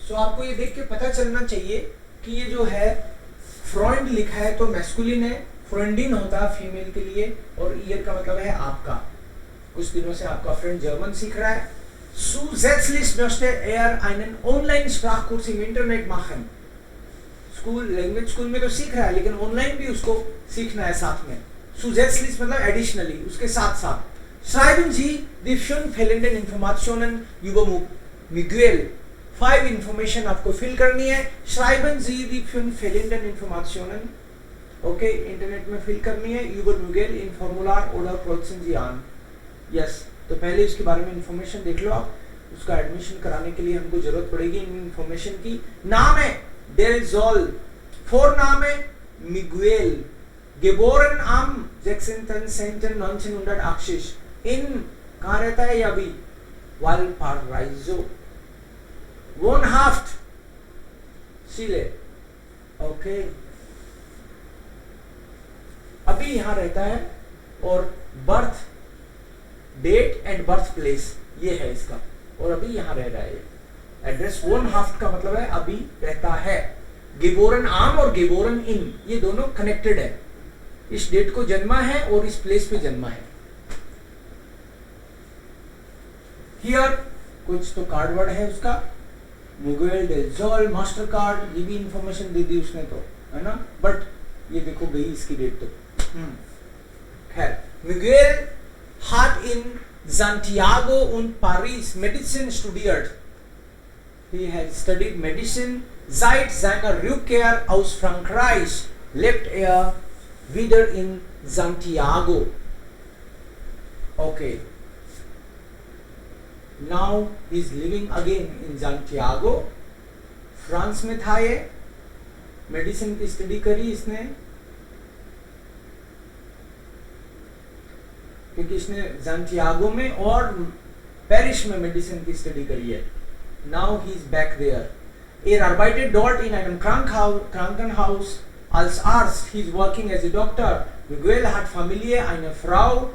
सो आपको ये देख के पता चलना चाहिए कि ये जो है फ्रॉइंड लिखा है तो मैस्कुलिन है, फ्रेंडिन होता है फीमेल के लिए, और ईयर का मतलब है आपका। कुछ दिनों से आपका फ्रेंड जर्मन सीख रहा है। Zusätzlich möchte einen Online-Sprachkurs im Internet machen. Language school में तो सीख रहा है, लेकिन ऑनलाइन भी उसको सीखना है साथ में। Zusätzlich मतलब एडिशनली, उसके साथ साथ। Schreiben Sie die 5 fehlenden Informationen über Miguel। 5 Information आपको फिल करनी है। Schreiben Sie die 5 fehlenden Informationen, okay, internet में फिल करनी है। über Miguel in Formular oder kreuzen Sie an। Yes, तो पहले उसके बारे में इंफॉर्मेशन देख लो आप। उसका एडमिशन कराने के लिए हमको जरूरत पड़ेगी इन इंफॉर्मेशन की। नाम है डेल जोल, नाम है मिगुएल, geboren am 16.10.1980 इन, कहाँ रहता है ये अभी? वालपाराइजो। wohnhaft चिले, ओके, अभी यहाँ रहता है। और birth date and birth place ये है इसका, और अभी यहाँ रह रहा है। एड्रेस wohnhaft का मतलब है अभी रहता है। geboren am और geboren in ये दोनों कनेक्टेड है। इस डेट को जन्मा है और इस प्लेस पे जन्मा है। हियर कुछ तो कार्ड वर्ड है उसका, मिगुएल डेल जोल, मास्टर कार्ड, ये भी इंफॉर्मेशन दे दी उसने तो, है ना, बट ये देखो गई इसकी डेट तो। खैर, Miguel hat in Santiago und Paris Medicine studiert. He has studied medicine. Seit seiner Rückkehr aus Frankreich lebt wieder in Santiago. Okay. Now he is living again in Santiago. France में था ये, medicine की study करी इसने, क्योंकि इसने ज़ांटियागो में और पेरिस में मेडिसिन की स्टडी करी है। Now he is back there. Arbeitet dort in einem Krankenhaus als Arzt. He is working as a doctor. Miguel hat Familie, eine Frau,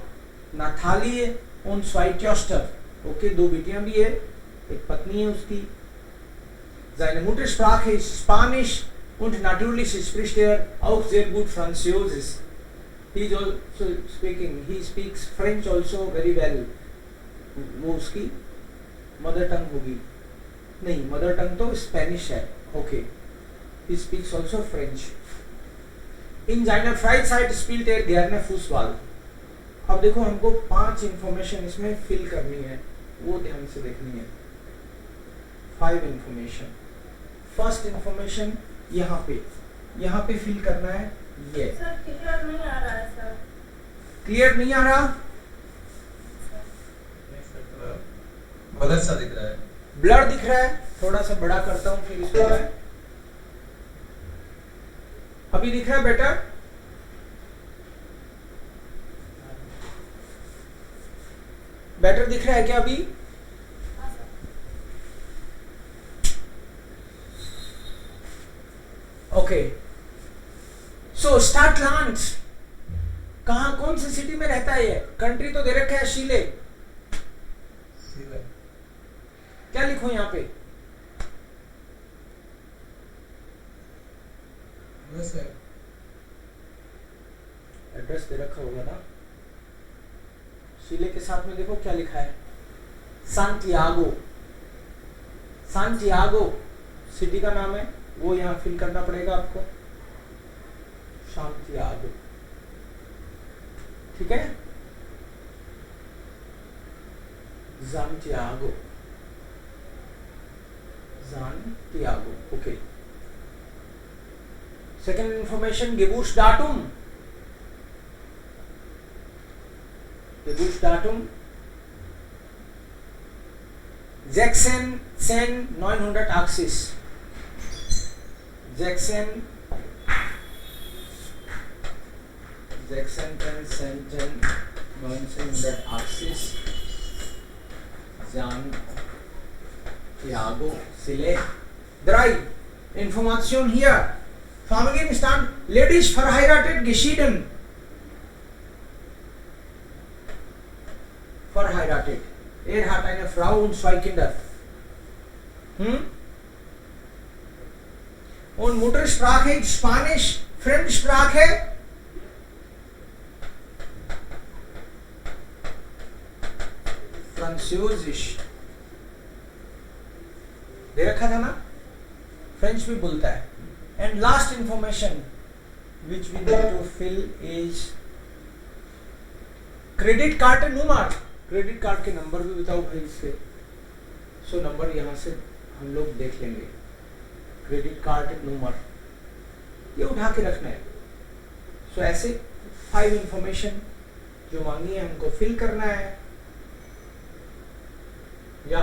Natalie und 2 Töchter. Okay, 2 बेटियां भी है, एक पत्नी है उसकी। Seine Muttersprache ist Spanisch und natürlich spricht auch sehr gut Französisch. He is also speaking, he speaks French also very well. वो उसकी mother tongue होगी, नहीं मदर टंग तो स्पेनिश है। Okay, he speaks also French. In seiner Freizeit spielt gerne Fußball. अब देखो हमको 5 information इसमें फिल करनी है, वो ध्यान से देखनी है। 5 इंफॉर्मेशन। फर्स्ट इंफॉर्मेशन यहाँ पे फिल करना है। ये सर क्लियर नहीं आ रहा है सर। क्लियर नहीं आ रहा? ब्लर सा दिख रहा है। ब्लर दिख रहा है, थोड़ा सा बड़ा करता हूँ फिर इसको। अभी दिख रहा है बेटर? बेटर दिख रहा है क्या अभी? ओके, सो स्टार्टलैंड कहाँ, कौन सी सिटी में रहता है ये? कंट्री तो दे रखा है शीले। क्या लिखो यहाँ पे? एड्रेस दे रखा होगा ना शीले के साथ में। देखो क्या लिखा है, सांटियागो। सांटियागो सिटी का नाम है, वो यहाँ फिल करना पड़ेगा आपको। सांटियागो, ठीक है, Santiago, Santiago. Okay, second information, Geburtsdatum। Geburtsdatum 16/10/980। 16/10/1980 Santiago Chile। 3 Information hier, Familienstand, ledig verheiratet, geschieden। Verheiratet, hat eine Frau und 2 Kinder। Und Muttersprache Spanisch, Fremdsprache Französisch. दे रखा था ना, फ्रेंच भी बोलता है. And last information which we need to fill is credit card number. Credit card के number भी बताओ भाई इससे. सो नंबर यहाँ से हम लोग देख लेंगे. क्रेडिट कार्ड नंबर ये उठा के रखना है. सो ऐसे 5 इंफॉर्मेशन जो मांगी है हमको फिल करना है. या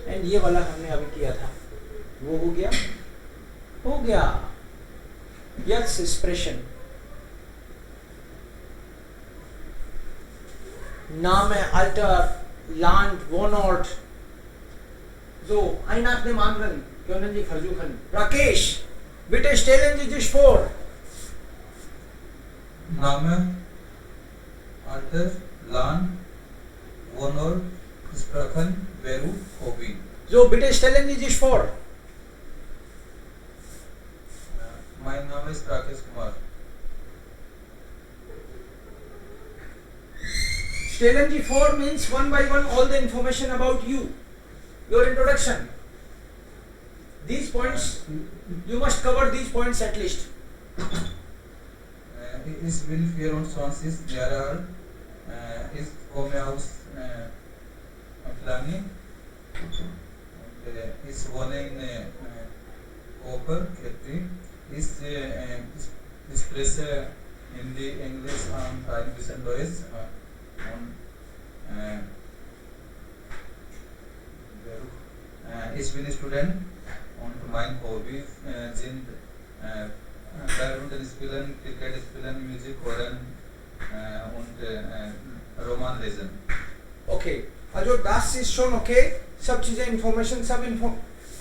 एंड ये वाला हमने अभी किया था, वो हो गया. Yes expression. Name, Alter, Land, Wohnort. So, ein nach dem anderen können Sie versuchen. Rakesh, bitte stellen Sie sich vor. Name, Alter, Land, Wohnort, Sprachen, Beruf, Hobby. So, bitte stellen Sie sich vor. Mein Name ist Rakesh Kumar. Stellen Sie vor means one by one all the information about you. Your introduction. These points, you must cover these points at least. Ich bin 24 Jahre alt. Ich komme aus Flani. Ich wohne in Koper, Khetri. Ich spreche Hindi, Englisch und ein bisschen Deutsch. Ich bin Student und mein Hobby sind Badminton spielen, Cricket spielen, Musik hören und Roman lesen. Okay. Also das ist schon okay. सब चीजें information सब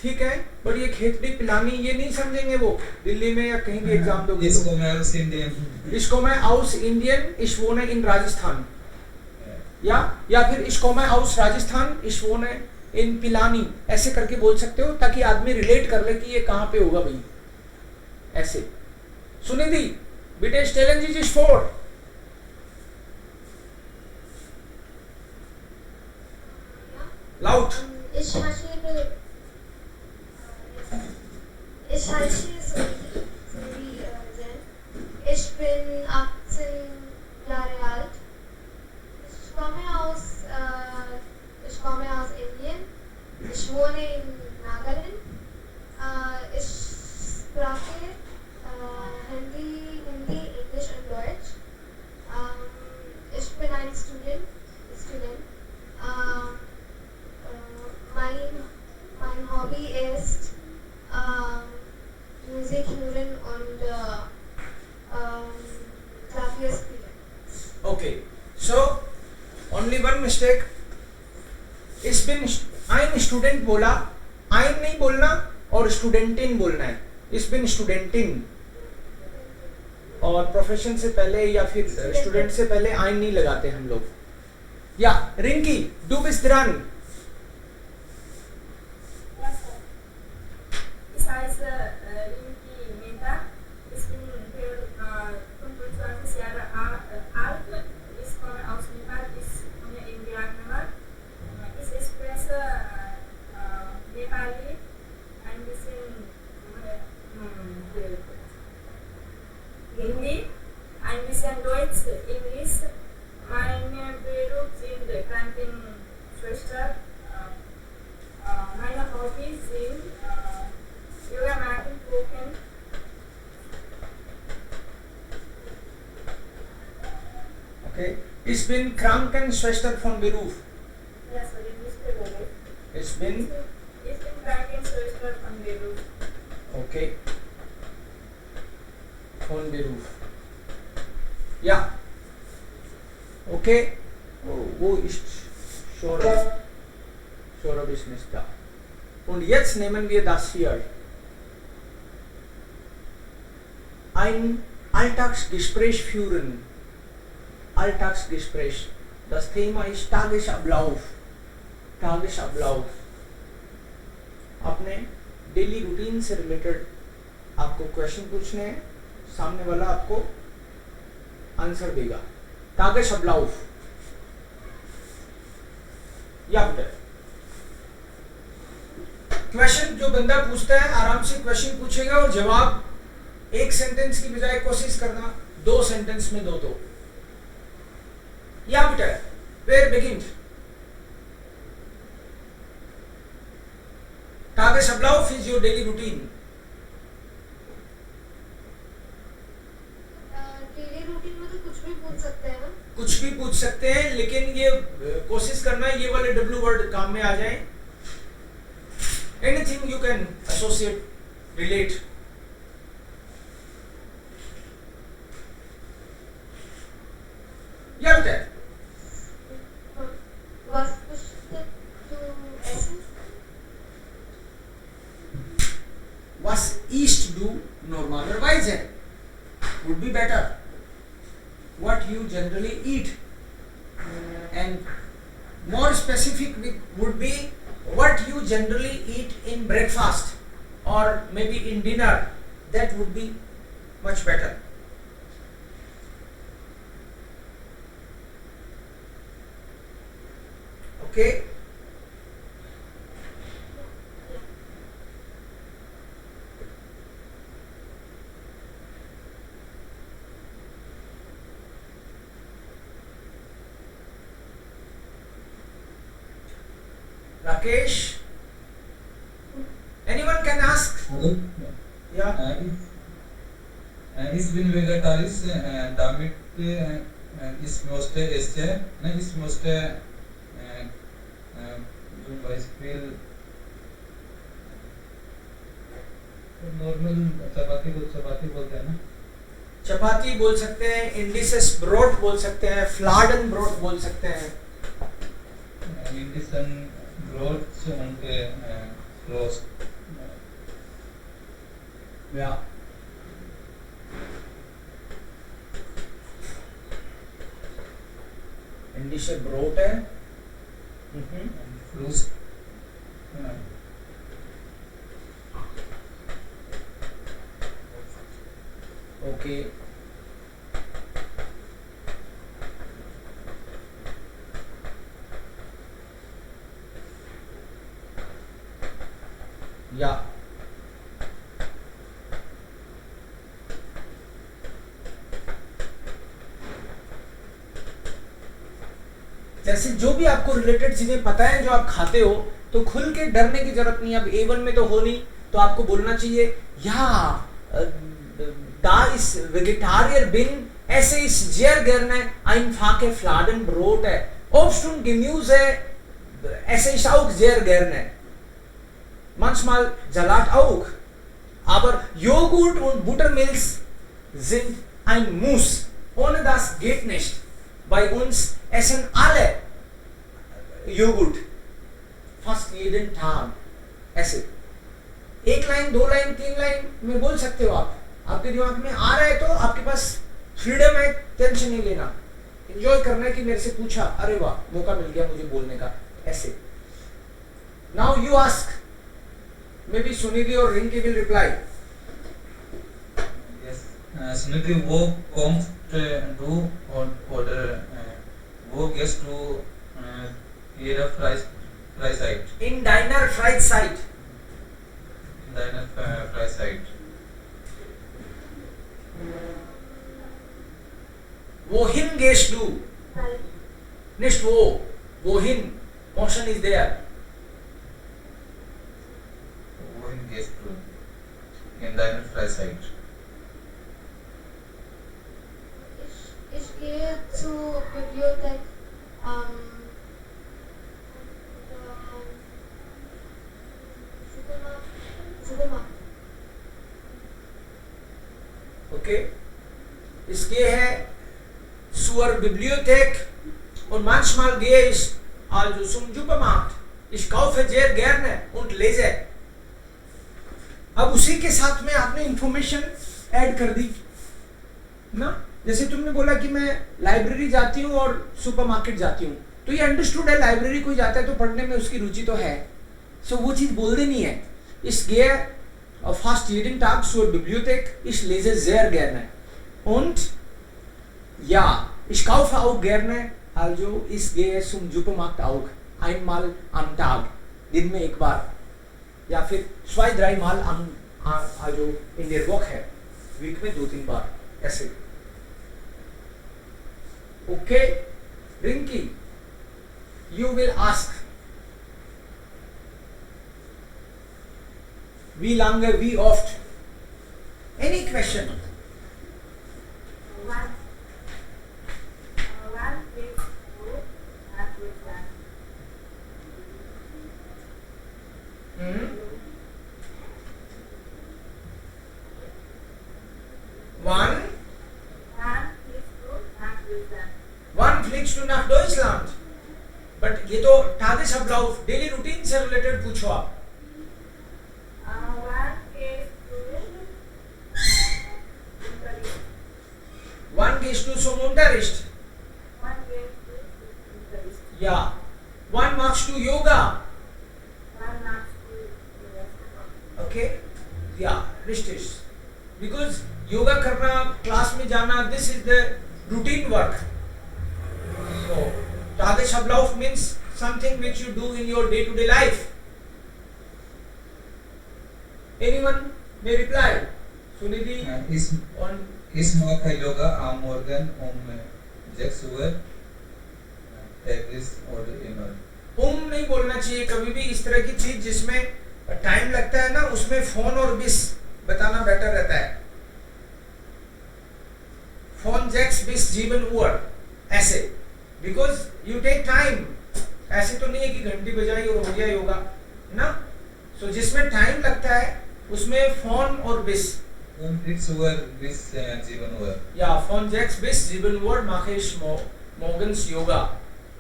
ठीक है. But ये खेतड़ी पिलानी ये नहीं समझेंगे वो दिल्ली में या कहीं भी एग्जाम दोगे. इसको मैं aus Indien. इसको मैं aus Indien, ich wohne in Rajasthan. या फिर इसको मैं aus Rajasthan, ich wohne in Pilani. ऐसे करके बोल सकते हो ताकि आदमी रिलेट कर ले कि ये कहाँ पे होगा भाई. ऐसे. Sunidhi, bitte stellen Sie sich vor. Laut. Ich heiße Suvi Zen. Ich bin 18 Jahre alt. Ich komme aus Indien. Ich wohne in Nagaland. Ich spreche Hindi, Englisch und Deutsch. Ich bin ein Student. Mein Hobby ist Musik hören und Klavier spielen. Okay. So only one mistake. Ich bin ein Student बोला, ein नहीं बोलना और स्टूडेंटिन बोलना है. Ich bin Studentin. और profession से पहले या फिर स्टूडेंट से पहले ein नहीं लगाते हम लोग. या Rinki, du bist dran. Ich heiße Rinki Mehta. Ich bin 25 Jahre alt. Ich komme aus Nepal. Ich wohne in Vietnam. Ich spreche Nepali, ein bisschen Hindi, ein bisschen Deutsch, Englisch. Meine Beruf sind Krankenschwester. Meine Hobbys sind Yoga machen, kochen. Okay. Ich bin Krankenschwester von Beruf. Ja, sorry, nicht Beruf. Ich bin Krankenschwester von Beruf. okay. Von Beruf. Ja. Okay. Wo ist Saurabh? Saurabh ist nicht da. Und jetzt nehmen wir das hier. Ein Alltagsgespräch führen. Alltagsgespräch. Das Thema ist Tagesablauf. Tagesablauf. अपने daily routine से related आपको question पूछने हैं, सामने वाला आपको answer देगा। तागेशब्लाउफ या बेटा क्वेश्चन जो बंदा पूछता है आराम से क्वेश्चन पूछेगा और जवाब एक सेंटेंस की बजाय कोशिश करना 2 सेंटेंस में दो। तो या बेटा वेयर बिगिन तागेशब्लाउफ is your daily routine. Daily routine में तो कुछ भी पूछ सकते हैं ना? कुछ भी पूछ सकते हैं, लेकिन ये कोशिश करना ये वाले डब्ल्यू वर्ड काम में आ जाए। Anything you can associate, relate. या बेटा Was pushed to essence? was east do normalerweise है, would be better। what you generally eat, and more specific would be what you generally eat in breakfast or maybe in dinner, that would be much better। okay, Rakesh, anyone can ask? Yeah, Ich bin vegetarisch, damit ich möchte essen, ich möchte zum Beispiel normal chapati को चपाती बोलते हैं ना, चपाती बोल सकते हैं, इंडिसस brought बोल सकते हैं, फ्लाडन ब्रोट बोल सकते हैं। इंडिसन ब्रोड्स und roast। या इंडिश ब्रोट है। फ्रूट्स ओके, या जैसे जो भी आपको रिलेटेड चीजें पता है जो आप खाते हो, तो खुल के डरने की जरूरत नहीं। अब A1 में तो हो नहीं, तो आपको बोलना चाहिए या da ist Vegetarier bin, esse ich sehr gerne einfache Fladenbrot, Obst und Gemüse esse ich auch sehr gerne, manchmal Salat auch, aber Joghurt und Buttermilch sind ein Muss, ohne das geht nicht। bei uns essen alle Joghurt fast jeden Tag। ऐसे 1 line 2 line 3 line में बोल सकते हो आप, आपके दिमाग में आ रहा है तो आपके पास फ्रीडम है, टेंशन नहीं लेना, एंजॉय करना है कि मेरे से पूछा, अरे वाह मौका मिल गया मुझे बोलने का। ऐसे now you ask, may be Sunidhi और रिंकी विल रिप्लाई। सुनिधि वो kommt du oder wo gehst du ihrer Freizeit? In deiner Freizeit, In deiner Freizeit। wohin gehst du? Nicht wo, wohin, motion is there। Wohin gehst du in deiner Freizeit? Ich gehe zur Bibliothek. Supermarkt. Okay, इसके है zur Bibliothek und manchmal gehe ich also zum Supermarkt, ich kaufe sehr gerne und lese। अब उसी के साथ में आपने information add कर दी ना, जैसे तुमने बोला कि मैं लाइब्रेरी जाती हूँ और सुपरमार्केट जाती हूँ, तो ये अंडरस्टूड है, लाइब्रेरी कोई जाता है तो पढ़ने में उसकी रुचि तो है, सो वो चीज बोल देनी है। इस गे fast jeden Tag zur Bibliothek. Ich lese sehr gerne. Und ja, ich kaufe auch gerne. Also ich gehe zum Supermarkt auch einmal am Tag, दिन में एक बार या फिर 2-3 Mal also in der Woche, week में 2-3 बार ऐसे. Okay, Rinki, you will ask. Wie lange, wie oft? Any question? One week to not with that. One Fliegt to not with that. fliegst du nach Deutschland. But ये तो Tagesablauf, daily routine से related पूछो आप. One is to Unterricht. One gehst du zum Unterricht. One is to Unterricht. Ja. One machst du Yoga. One machst du Yoga. Okay? Ja, richtig. Because yoga करना, class में जाना, this is the routine work. So, Tagesablauf means something which you do in your day-to-day life. Anyone may reply. Sunidhi on Ich mache Yoga am Morgen 6 Uhr, täglich oder immer. नहीं बोलना चाहिए कभी भी. इस तरह की चीज जिसमें टाइम लगता है ना, उसमें फोन और बिस बताना बेटर रहता है. फोन 6 bis 7 Uhr ऐसे, बिकॉज यू टेक टाइम. ऐसे तो नहीं है कि घंटी बजाई और हो गया योगा ना. सो जिसमें टाइम लगता है उसमें फोन और बिस. 6 Uhr bis 7 Uhr. Ja, von 6 bis 7 Uhr mache ich morgens Yoga.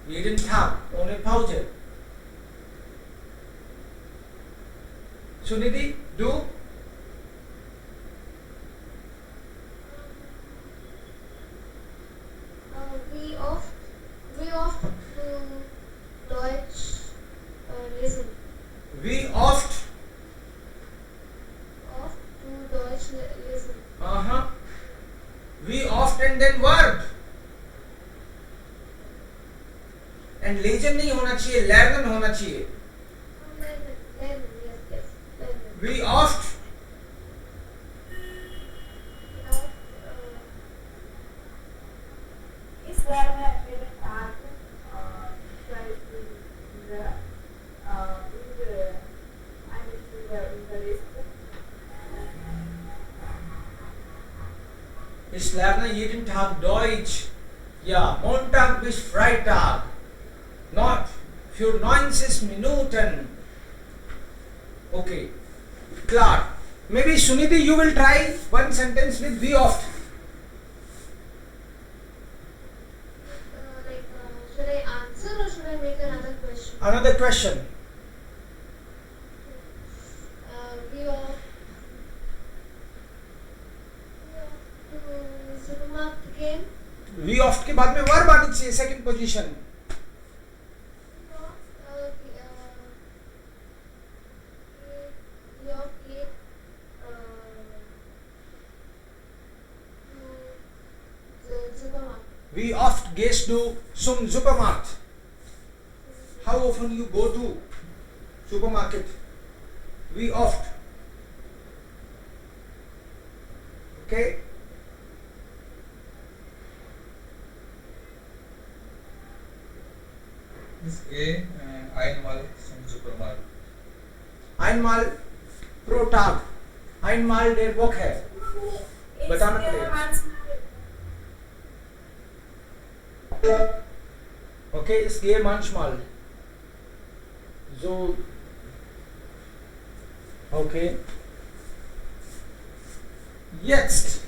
Jeden Tag, ohne Pause. Sunidhi, du? Wie oft du Deutsch lesen? Wie oft? Oft du Deutsch lesen? Uh-huh. Wie oft and then verb. And lesen नहीं होना चाहिए, lernen होना चाहिए. Lernen, yes, lernen. Wie oft? Ich lerne jeden Tag zwei Stunden eine Stunde Unterricht. Ich lerne jeden Tag Deutsch. Ja, Montag bis Freitag. Not für 90 Minuten. Okay, klar. Maybe Sunidhi, you will try one sentence with wie oft. Should I answer or should I make another question? Another question. Wie oft to supermarket gehen? Wie oft के बाद में verb आनी चाहिए, second position. Wie oft geht to supermarket? Wie oft gehst du zum Supermarkt? How often you go to supermarket? Wie oft? Okay? Ich gehe einmal zum Supermarkt. Einmal pro Tag. Einmal der Woche. Ich बताना gehe पड़ेगा. manchmal Okay, ich gehe manchmal. So. Okay. Jetzt